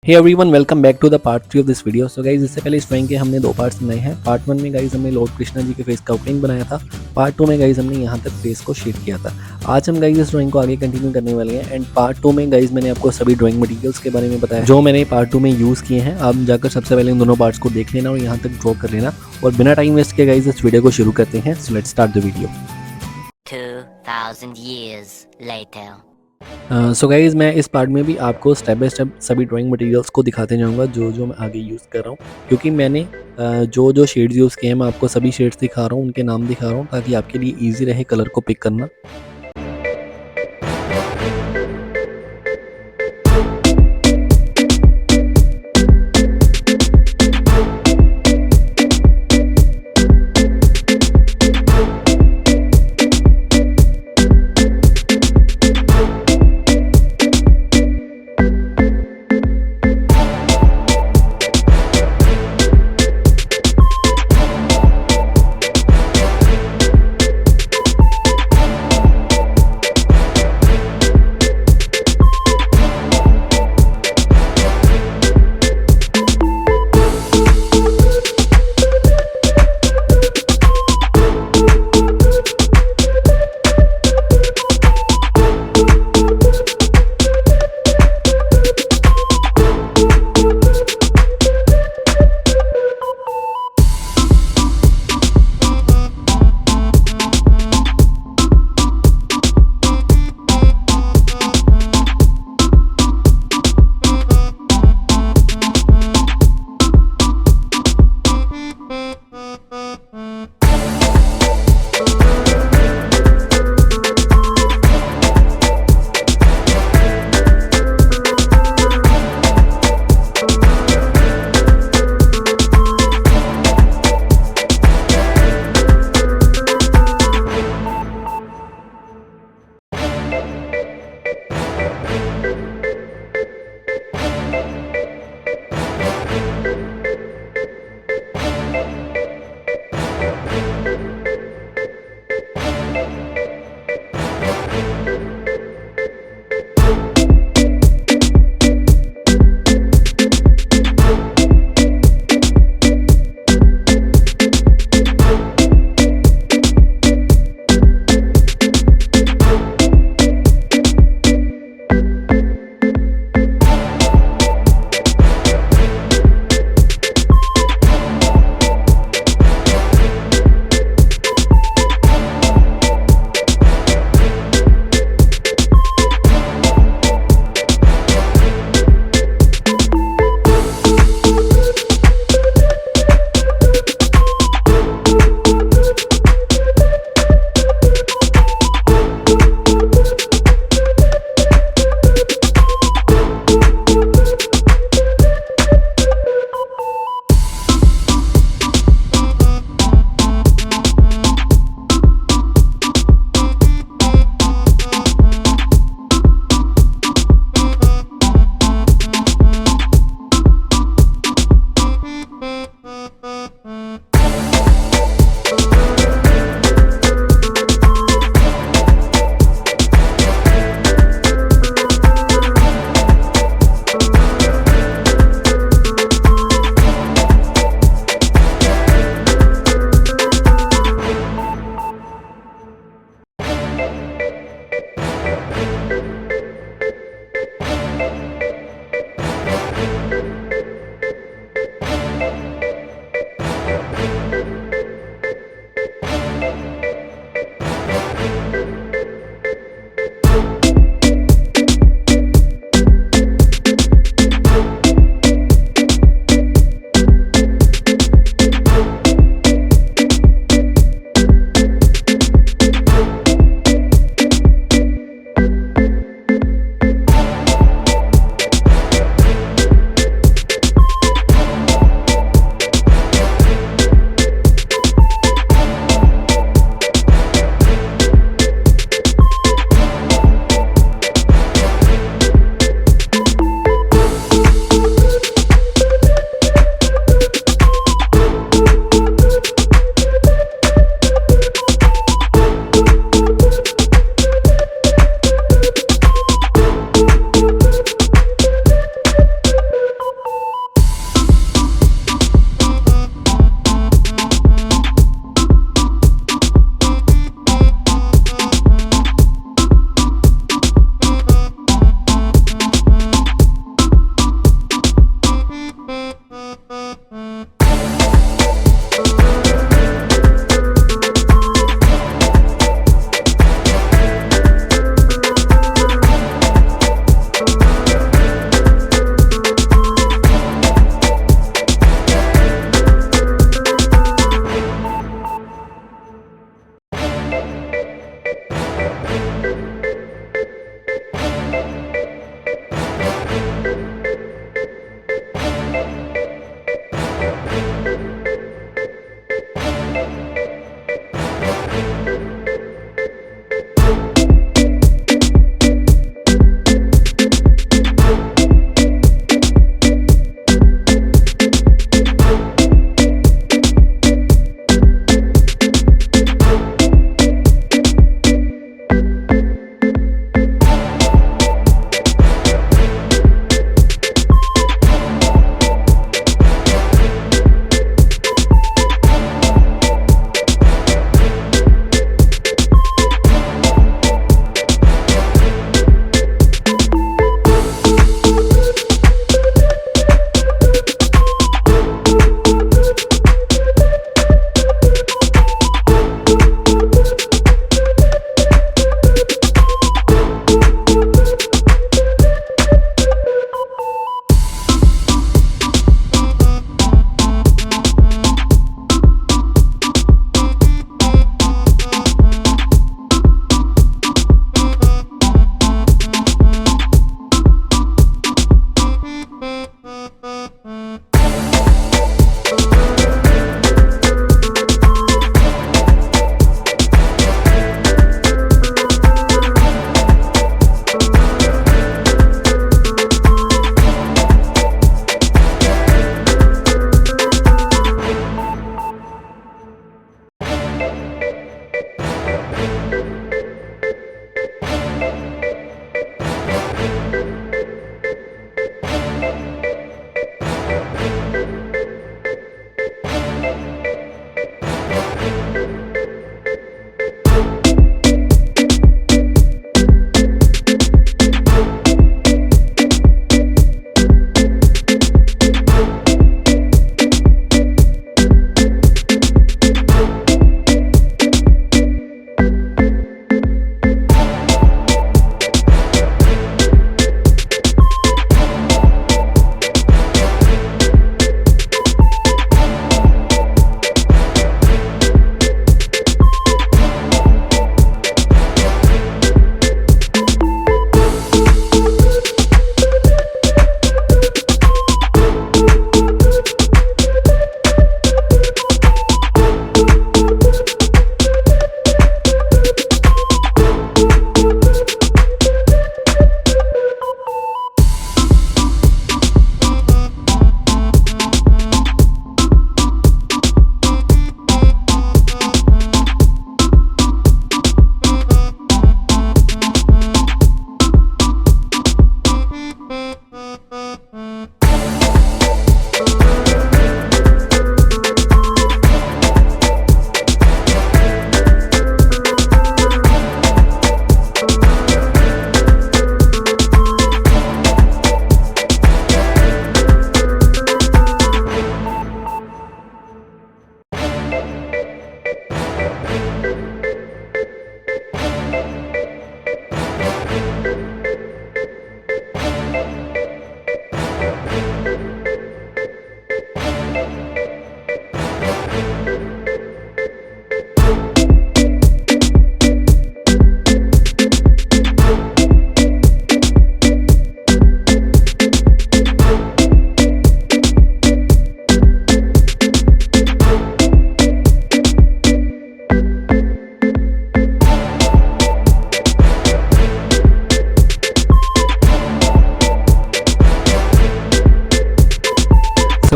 Hey everyone, welcome back to the part 3 of this video. So guys, इससे पहले इस drawing के हमने दो पार्ट्स बनाए हैं। पार्ट 1 में गाइज हमने लॉर्ड कृष्णा जी के फेस का आउटलाइन बनाया था। पार्ट 2 में गाइज हमने यहाँ तक फेस को शेड किया था। आज हम गाइज इस ड्राइंग को आगे कंटिन्यू करने वाले हैं। एंड पार्ट 2 में गाइज मैंने आपको सभी ड्राइंग मटेरियल्स के बारे में बताया जो मैंने पार्ट 2 में यूज़ किए हैं। आप जाकर सबसे पहले इन दोनों पार्ट्स को देख लेना और यहाँ तक ड्रॉ कर लेना। और बिना टाइम वेस्ट के गाइज इस वीडियो को शुरू करते हैं। So let's start the video. 2000 years later. So guys, मैं इस पार्ट में भी आपको स्टेप बाय स्टेप सभी ड्राइंग मटेरियल्स को दिखाते जाऊंगा जो मैं आगे यूज़ कर रहा हूँ। क्योंकि मैंने जो शेड्स यूज़ किए हैं मैं आपको सभी शेड्स दिखा रहा हूँ, उनके नाम दिखा रहा हूँ ताकि आपके लिए ईजी रहे कलर को पिक करना।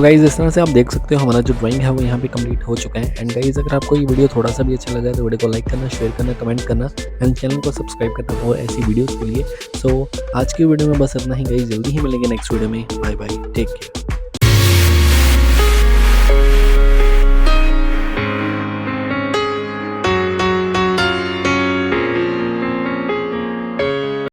सो गाइज़ इस तरह से आप देख सकते हो हमारा जो ड्राइंग है वो यहाँ पे कंप्लीट हो चुका है। एंड गाइज़ अगर आपको ये वीडियो थोड़ा सा भी अच्छा लगा है तो वीडियो को लाइक करना, शेयर करना, कमेंट करना एंड चैनल को सब्सक्राइब करना और ऐसी वीडियोज़ के लिए। सो आज की वीडियो में बस इतना ही गाइज़, जल्दी ही मिलेंगे नेक्स्ट वीडियो में। Bye bye, take care.